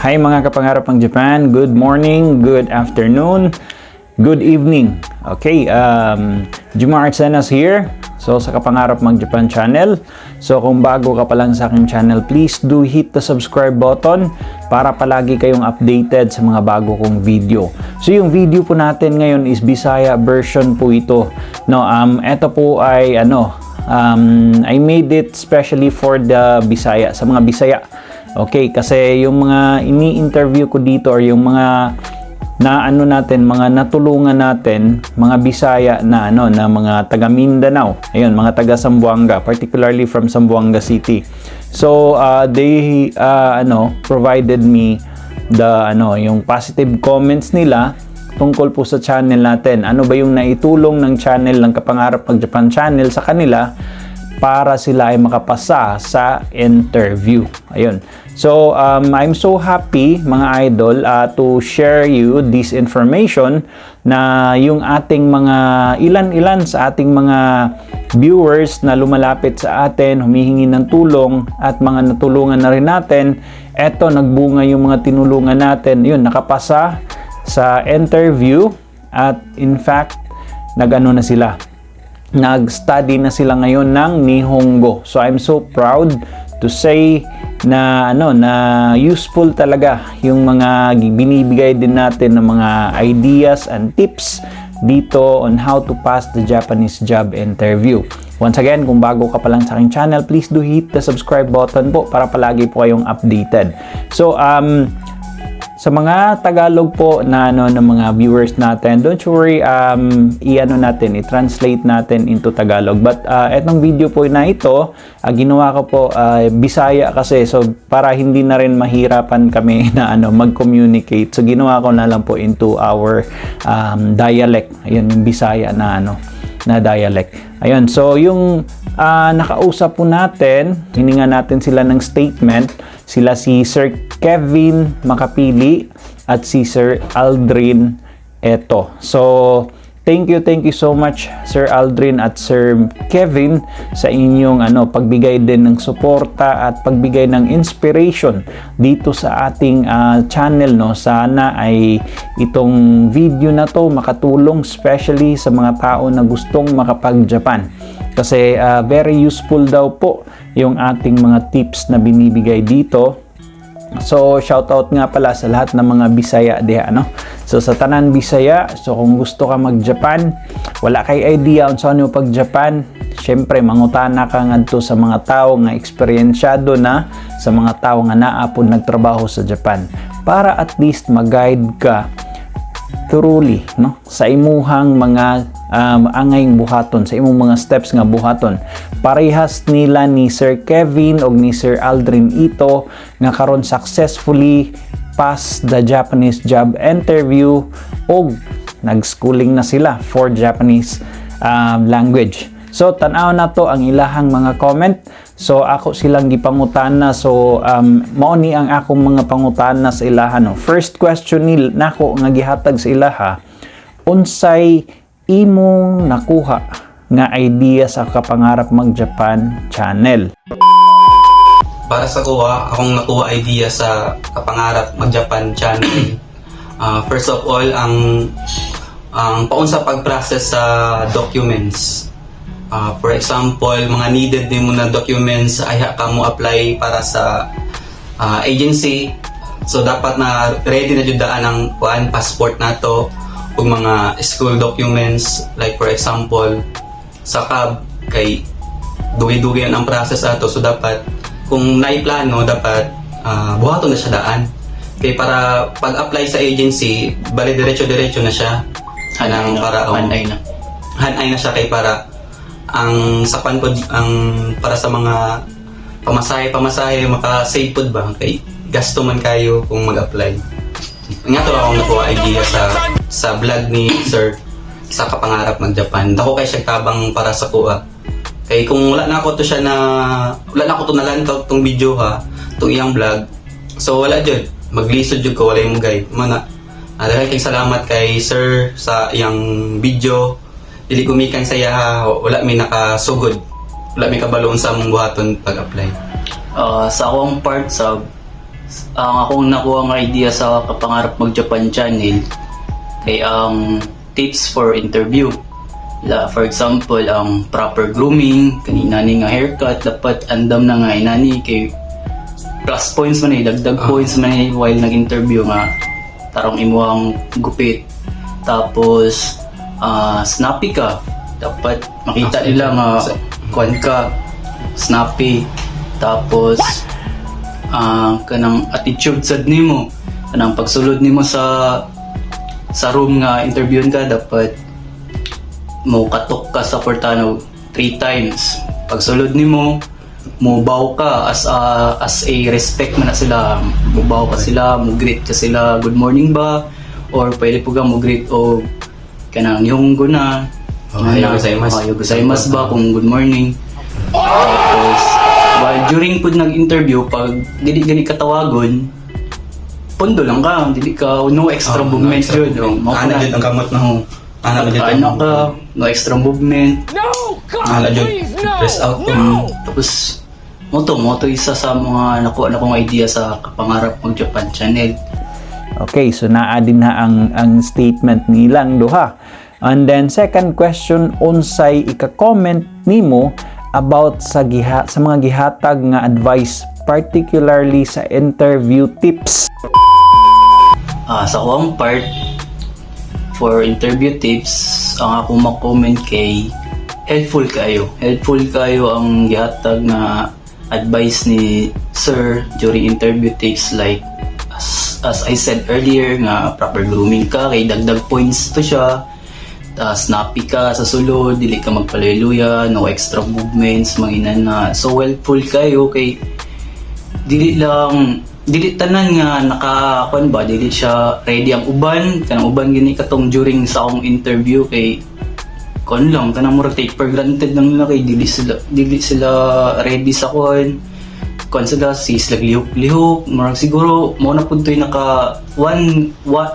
Hi mga kapangarap ng Japan, good morning, good afternoon, good evening. Okay, Juma Artsenas here. So sa Kapangarap Mag Japan channel. So kung bago ka pa lang sa aking channel, please do hit the subscribe button para palagi kayong updated sa mga bago kong video. So yung video po natin ngayon is Bisaya version po ito. No, ito po ay I made it specially for the Bisaya, sa mga Bisaya. Okay, kasi yung mga ini-interview ko dito or yung mga mga natulungan natin, mga Bisaya na na mga taga Mindanao. Ayun, mga taga Zamboanga, particularly from Zamboanga City. So, they provided me the yung positive comments nila tungkol po sa channel natin. Ano ba yung naitulong ng channel ng Kapangarap Mag Japan channel sa kanila para sila ay makapasa sa interview. Ayun. So, I'm so happy mga idol to share you this information na yung ating mga ilan-ilan sa ating mga viewers na lumalapit sa atin, humihingi ng tulong at mga natulungan na rin natin. Eto, nagbunga yung mga tinulungan natin. Yun, nakapasa sa interview at in fact, nag-study na sila ngayon ng Nihongo. So I'm so proud to say na useful talaga yung mga binibigay din natin ng mga ideas and tips dito on how to pass the Japanese job interview. Once again, kung bago ka pa lang sa aking channel, please do hit the subscribe button po para palagi po kayong updated. So sa mga Tagalog po na ng mga viewers natin, don't worry, i-translate natin into Tagalog. But etong video po na ito, ginawa ko po Bisaya kasi, so para hindi na rin mahirapan kami na mag-communicate. So ginawa ko na lang po into our dialect. Ayun, yung Bisaya na dialect. Ayun, so yung nakausap po natin, hininga natin sila ng statement, sila si Sir Kevin Makapili at si Sir Aldrin Eto. So, thank you so much Sir Aldrin at Sir Kevin sa inyong pagbigay din ng suporta at pagbigay ng inspiration dito sa ating channel, no. Sana ay itong video na to makatulong especially sa mga tao na gustong makapag-Japan. Kasi very useful daw po yung ating mga tips na binibigay dito. So, shoutout nga pala sa lahat ng mga Bisaya diha, So, sa tanan Bisaya, so kung gusto ka mag-Japan, wala kay idea on saan yung pag-Japan, syempre, mangutana ka ngadto sa mga tao nga eksperyensyado na, sa mga tao nga naapod nagtrabaho sa Japan, para at least mag-guide ka thoroughly, sa imuhang mga angayng buhaton, sa imong mga steps nga buhaton. Parehas nila ni Sir Kevin o ni Sir Aldrin ito nga karon successfully pass the Japanese job interview o nag-schooling na sila for Japanese language. So tanaw na to ang ilahang mga comment. So ako silang gipangutana. So mao ni ang akong mga pangutana sa ilaha, First question nako nga gihatag sa ilaha, unsay imong nakuha nga idea sa Kapangarap Mag Japan channel? Para sa akong nakuha idea sa Kapangarap Mag Japan channel. First of all, ang paun sa pag-process sa documents. For example, mga needed din mo na documents ay ka mo apply para sa agency. So dapat na ready na jud daan ang passport nato ug mga school documents, like for example sa CAB kay dugi-dugi ang process ato. So dapat kung naiplano dapat buhaton na siya daan kay para pag-apply sa agency bali diretso na siya hanay na siya kay para ang sapan pod ang para sa mga pamasahe maka-save pod ba kay gasto man kayo kung mag-apply. Nga to akong nakuha idea sa vlog ni Sir sa Kapangarap Mag Japan. Dako kay siya tabang para sa kuha. Kay kung wala na ako to nalantaw tong video tong iyang vlog. So wala jud, maglisod jud ko, wala yung guide. Dahil kay salamat kay Sir sa iyang video. Dili gumikan saya wala may nakasugod. Wala may kabaloon sa among buhaton pag-apply. Sa akong part Ang akong nakuha nga idea sa kapangarap mag-Japan channel kay ang tips for interview. For example, ang proper grooming, kanina ni nga haircut, dapat andam na nga inani kay plus points man dagdag points man while nag-interview nga tarong imuhang gupit. Tapos snappy ka. Dapat makita nila nga kuan ka, snappy. Tapos kanang attitude sad nimo, kanang pagsulod nimo sa room nga interviewin ka, dapat mo katok ka sa portano 3 times. Pagsulod nimo, mo bow ka as a respect man na sila. Mo bow ka sila, mo greet ka sila, good morning ba, or pwede po ka mo greet o kanang nihongo na Ohayo gozaimasu. Ohayo gozaimasu ba kung good morning. Tapos during pud nag-interview, pag dili gani katawagon, pondo lang ka, dili ka no extra movement yun. Ana jud ang kamot na. Ana jud Ano ka, no extra movement. Ana jud press out ko. Tapos moto isa sa mga nakuha na kong idea sa kapangarap mag-Japan channel. Okay, so naa din na ang statement nilang duha. And then second question, unsay ika-comment nimo about sa mga gihatag nga advice, particularly sa interview tips? Sa akong part for interview tips, ang akong mag-comment kay helpful kayo ang gihatag na advice ni sir during interview tips, like as I said earlier nga proper grooming ka kay dagdag points to siya. Snappy ka sa sulod, dili ka magpaleluya, no extra movements, manginan na. So helpful kayo kay dili tanan nga nakakuan ba, dili siya ready ang uban, kanang uban gini katong during sa akong interview kay kon lang kanang mura take for granted lang nila kay dili sila ready sa kon sila sila lihok murag siguro mo na pud toy naka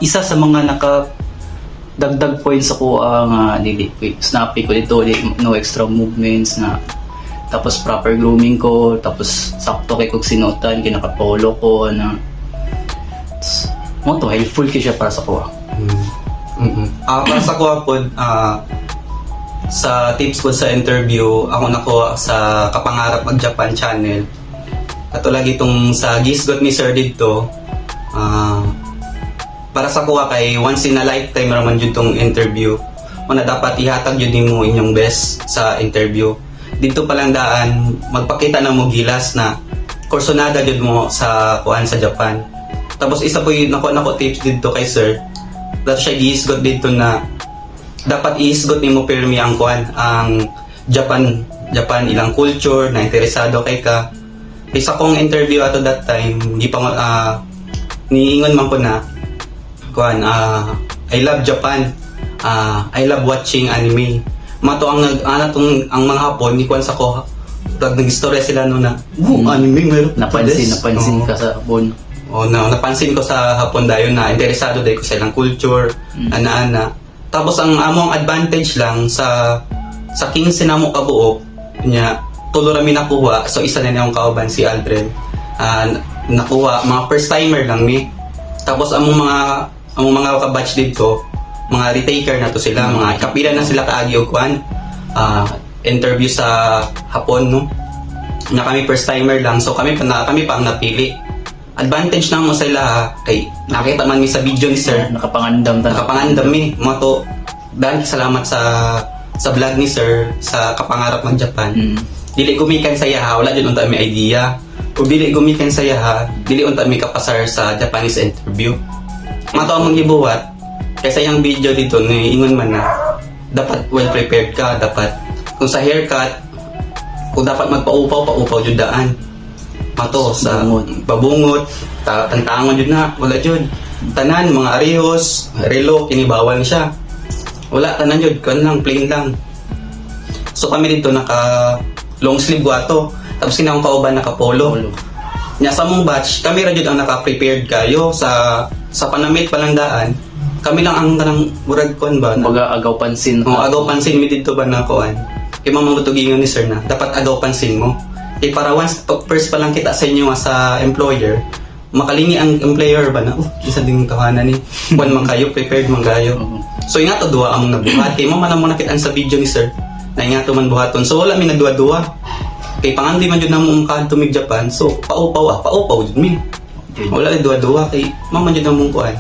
isa sa mga naka dagdag points ako nga dili snappy ko dito, no extra movements na, tapos proper grooming ko, tapos sakto kay kog sinutan kay nakapolo ko na mo to helpful kay siya para sa ko. Para sa ko po, sa tips ko sa interview, ako nakuha sa kapangarap mag-Japan channel. Katulad itong sa gisgot ni Sir dito, para sa kuha kay once in a lifetime raman jud tong interview. Una dapat ihatag jud nimo inyong best sa interview. Dito pa lang daan magpakita na mo gilas na kursonada jud mo sa kuan sa Japan. Tapos isa po yung nako tips dito kay Sir. Dapat siya giisgot dito na dapat iisgot nimo pirmi ang kuan ang Japan ilang culture na interesado kay ka. Isa kong interview ato that time, di pa niingon man ko na kuan I love Japan. I love watching anime. Mato ang ang mga Hapon ni kuan sa ko. Pag nag-istorya sila no na, anime meron. Napansin ka sa Hapon. Napansin ko sa Hapon dayon na interesado dahil ko sa ilang culture, ana-ana. Tapos ang among advantage lang sa 15 na mo kabuok nya tulo rami nakuha. So isa na niyang kauban si Aldrin. Nakuha mga first timer lang mi. Tapos among mga ka-batch dito, mga retaker na to sila, mga kapila na sila kaagi og kwan. Interview sa Hapon no. Na kami first timer lang, so kami pa ang napili. Advantage na mo sa ila kay nakita man mi sa video ni Sir, Nakapangandam mi mo to. Dahil salamat sa vlog ni Sir sa kapangarap ng Japan. Dili gumikan sa yaha, wala jud unta mi idea. O dili gumikan sa yaha, dili unta mi kapasar sa Japanese interview. Mato among gibuhat kaysa yung video dito ni ingon man na dapat well prepared ka, dapat kung sa haircut kung dapat magpaupaw jud daan. Mato sa babungot, tantangon jud na, wala jud. Tanan mga arehos, relo kini bawal siya. Wala tanan jud, kan lang plain lang. So kami dito naka long sleeve wato, tapos kinahang kauban naka polo. Nya sa mong batch, kami ra jud ang naka-prepared kayo sa panamit palandaan. Kami lang ang kanang murag kon ba? Baga agaw pansin. Agaw pansin mi dito ba na kuan. Kay mamutugingon ni Sir na dapat agaw pansin mo. Para once first pa lang kita sa inyo sa employer, makalingi ang employer ba na, isa ding tahanan ni. Kung man kayo, prepared man kayo. So ingato duwa among nabuhat. Kay mo man ang muna kitaan sa video ni sir, na ingato man buhaton. So wala mi nagduwa-duwa. Kay pangandi man jud na mong kadto mig Japan. So paupaw jud mi. Wala rin duwa-duwa kay maman jud na mong kuan.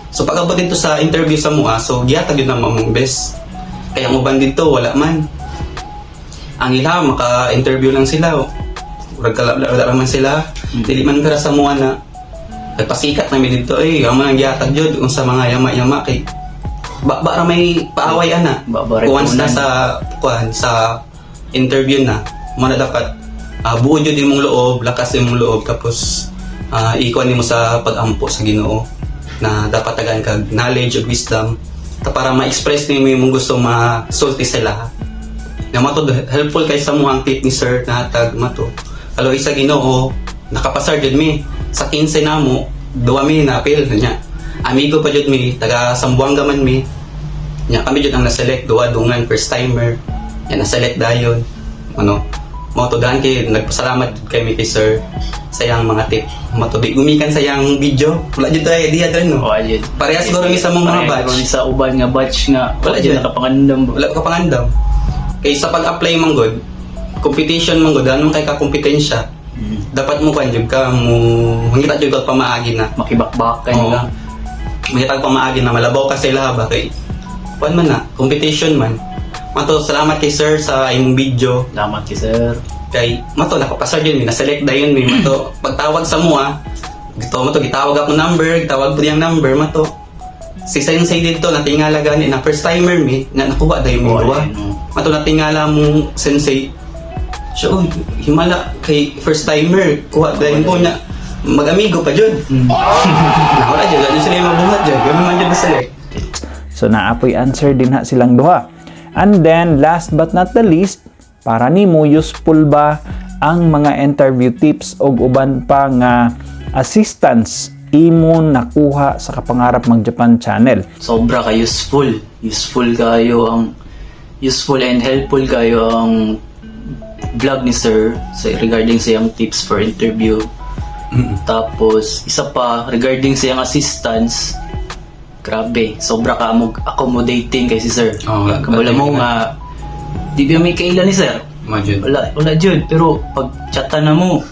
So pag-abot dito sa interview sa mua, so giyata jud na mong best. Kaya mo ban dito wala man. Ang ila maka-interview lang sila. Wala man sila. Dili man kara sa mua na pasikat na mi dito amo nang giyatag jud kung sa mga yama-yama kay ba ra may paaway ana. Once na sa interview na mo na dapat buo jud imong loob, lakas imong loob tapos ikuan nimo sa pag-ampo sa Ginoo na dapat tagaan kag knowledge ug wisdom para ma-express nimo imong gusto ma-sulti sila. Na mato helpful kay sa muhang tip ni sir na hatag mato. Kaloy sa Ginoo nakapasar jud mi sa 15 namo 2 mi na apil nya. Amigo pa jud mi taga Sambuanga man mi. Nya kami jud ang na-select duwa dungan first timer. Nya na-select dayon. Ano mo to daan kay nagpasalamat kay mi kay sir sa yang mga tip. Matubi gumikan sa yang video. Wala jud ay idea dran no. Wala jud. Parehas siguro mi sa mga batch. Sa uban nga batch nga Wala wala jud. jud nakapangandam. Wala ka pangandam. Kay sa pag-apply man gud, competition man gud ano kay ka kompetensya. Dapat mo kan jud ka mo mangita jud ka pamaagi na. Makibakbakan Oo. lang. Mangita ka pamaagi na malabaw ka sila ba kay kuan man na competition man. Mato salamat kay sir sa imong video. Salamat kay sir. Kay mato nakapasar yun, na-select dayon mi mato. Pagtawag sa mua, mato gitawag ako number, gitawag po diyang number mato. Si Sensei dito natingala gani na first timer mi na nakuha dayon mi duwa. Mato natingala mo Sensei. So himala kay first timer kuha dayon po na mag-amigo pa jud. Wala jud, ano sila yung mabuhat jud, ganoon man jud na-select. So naapoy answer din ha silang duha. And then last but not the least, para nimo useful ba ang mga interview tips o uban pa nga assistance imo nakuha sa Kapangarap Mag Japan channel? Sobra ka useful. Useful and helpful kayo ang vlog ni sir regarding sa yung tips for interview. Tapos isa pa regarding sa yung assistance, grabe, sobra ka accommodating kay si sir. Wala mo nga di ba may kailan ni sir? Wala jud, pero pag chatan na mo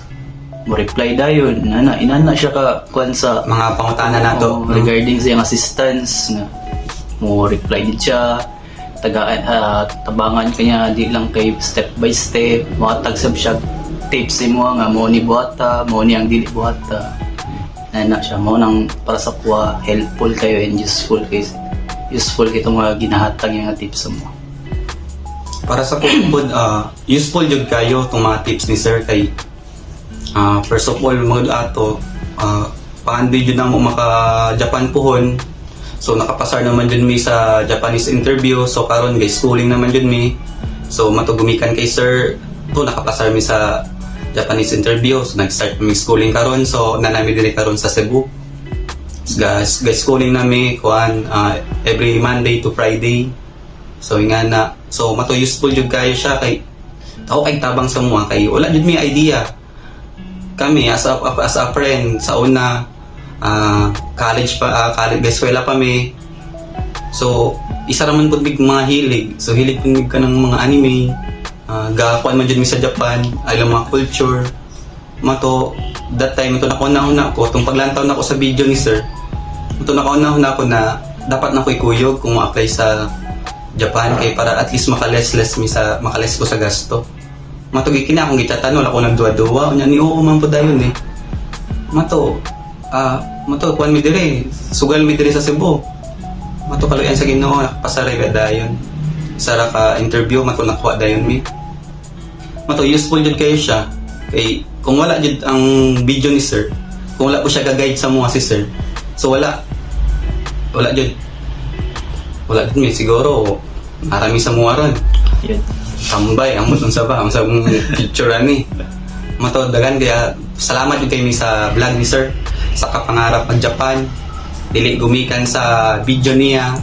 reply dayon inana siya ka kuan sa Mga pangutana nato regarding sa yung assistance nga mo reply din siya tabangan kanya di lang kay step by step matag sab siya tips mo nga mo ni buhata mo ni ang dili buhata na siya mo nang para sa kuha helpful kayo and useful kay itong mga ginahatag yung mga tips mo. Para sa pagpod, useful jud kayo itong mga tips ni sir kay first of all mga ato paandi jud na mo maka Japan puhon. So nakapasar naman jud mi sa Japanese interview. So karon guys schooling naman jud mi. So matugumikan kay sir to nakapasar mi sa Japanese interview. So nag-start mi schooling karon. So nanami diri karon sa Cebu. Guys schooling nami kuan every Monday to Friday. So nga na so mato useful jud kayo siya kay tao kay tabang sa mga kay wala jud mi idea. Kami as a friend sa una college eskwela pa mi. So isa ra man pud big mga hilig. So hilig pud ka ng mga anime. Gakuan man jud mi sa Japan, alam mga culture. Mato that time ito nakunahon ako tong paglantaw nako sa video ni sir. Ito nakunahon ako na dapat na ko'y kuyog kung ma-apply sa Japan kay para at least makales ko sa gasto. Matugi kina akong gitatanol ako nagduwa-duwa nya ni oo man po dayon eh. Mato kuan mi dire, sugal mi dire sa Cebu. Mato kaloyan sa Ginoo nakapasare ka dayon. Sara ka interview mato nakuha dayon mi. Mato useful jud kayo siya kay kung wala jud ang video ni sir, kung wala po siya ga-guide sa mga si sir. So wala jud mi siguro marami sa mga ron. Yun. Tambay ang mutong sa picture ani. Mato dagan kaya salamat jud kay mi sa vlog ni sir sa Kapangarap Mag Japan. Dili gumikan sa video niya.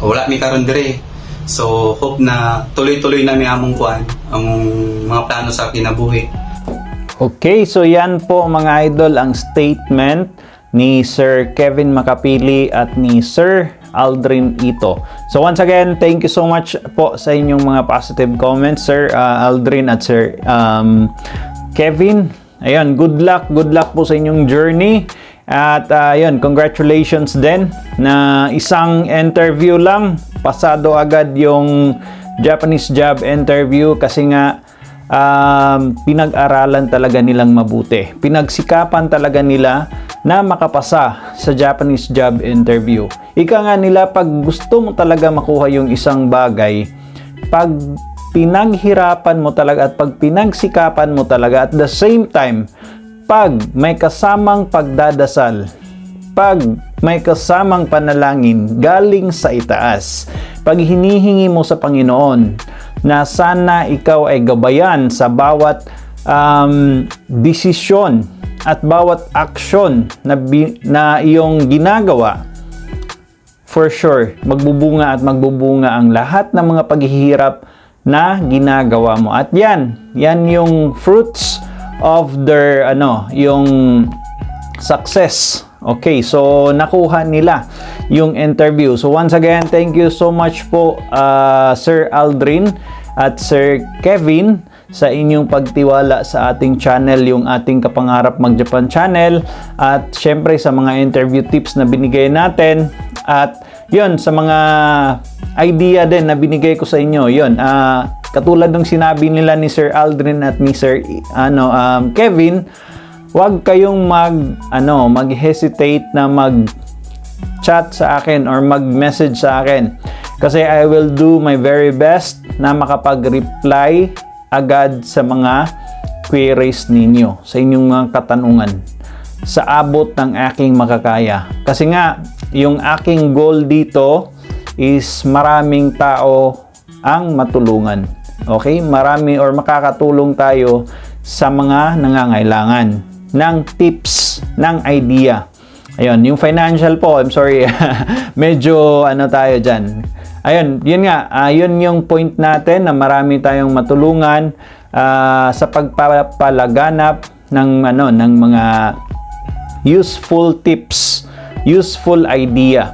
Wala mi karon dire. So hope na tuloy-tuloy na mi among kuan, among mga plano sa kinabuhi. Okay, so yan po mga idol ang statement ni Sir Kevin Makapili at ni Sir Aldrin Ito. So once again, thank you so much po sa inyong mga positive comments, Sir Aldrin at Sir Kevin. Ayun, good luck po sa inyong journey. At ayun, congratulations din na isang interview lang, pasado agad yung Japanese job interview kasi nga pinag-aralan talaga nilang mabuti. Pinagsikapan talaga nila na makapasa sa Japanese job interview. Ika nga nila, pag gusto mo talaga makuha yung isang bagay, pag pinaghirapan mo talaga at pag pinagsikapan mo talaga, at the same time, pag may kasamang pagdadasal, pag may kasamang panalangin galing sa itaas, pag hinihingi mo sa Panginoon na sana ikaw ay gabayan sa bawat desisyon at bawat aksyon na iyong ginagawa, for sure, magbubunga at magbubunga ang lahat ng mga paghihirap na ginagawa mo. At yan yung fruits of their yung success. Okay, so nakuha nila yung interview. So once again, thank you so much po Sir Aldrin at Sir Kevin sa inyong pagtiwala sa ating channel, yung ating Kapangarap Mag-Japan channel, at syempre sa mga interview tips na binigay natin, at yun, sa mga idea din na binigay ko sa inyo. Yun, katulad ng sinabi nila ni Sir Aldrin at ni Sir Kevin, huwag kayong mag-hesitate na mag-chat sa akin or mag-message sa akin. Kasi I will do my very best na makapag-reply agad sa mga queries ninyo, sa inyong mga katanungan, sa abot ng aking makakaya. Kasi nga, yung aking goal dito is maraming tao ang matulungan. Okay? Marami or makakatulong tayo sa mga nangangailangan ng tips, ng idea. Ayun, yung financial po, I'm sorry, medyo tayo dyan. Ayun, yun nga, yun yung point natin na marami tayong matulungan sa pagpapalaganap ng mga useful tips, useful idea.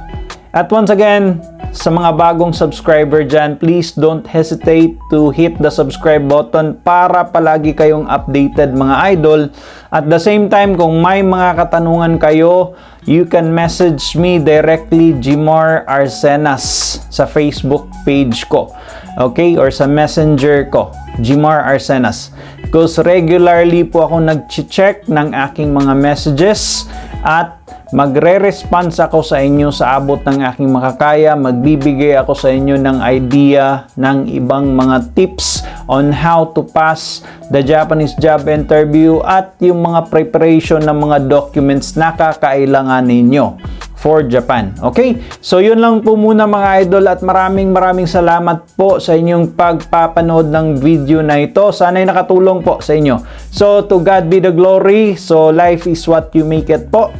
At once again, sa mga bagong subscriber dyan, please don't hesitate to hit the subscribe button para palagi kayong updated mga idol. At the same time, kung may mga katanungan kayo, you can message me directly, Jimar Arsenas, sa Facebook page ko. Okay? Or sa messenger ko, Jimar Arsenas. Because regularly po ako nag-check ng aking mga messages at magre-response ako sa inyo sa abot ng aking makakaya. Magbibigay ako sa inyo ng idea ng ibang mga tips on how to pass the Japanese job interview at yung mga preparation ng mga documents na kakailangan ninyo for Japan. Okay? So yun lang po muna mga idol, at maraming salamat po sa inyong pagpapanood ng video na ito. Sana'y nakatulong po sa inyo. So to God be the glory. So life is what you make it po.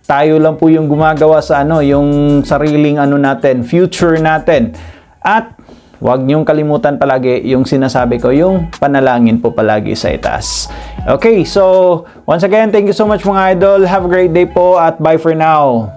Tayo lang po yung gumagawa sa yung sariling natin, future natin. At huwag niyong kalimutan palagi yung sinasabi ko, yung panalangin po palagi sa itaas. Okay, so once again, thank you so much mga idol. Have a great day po at bye for now.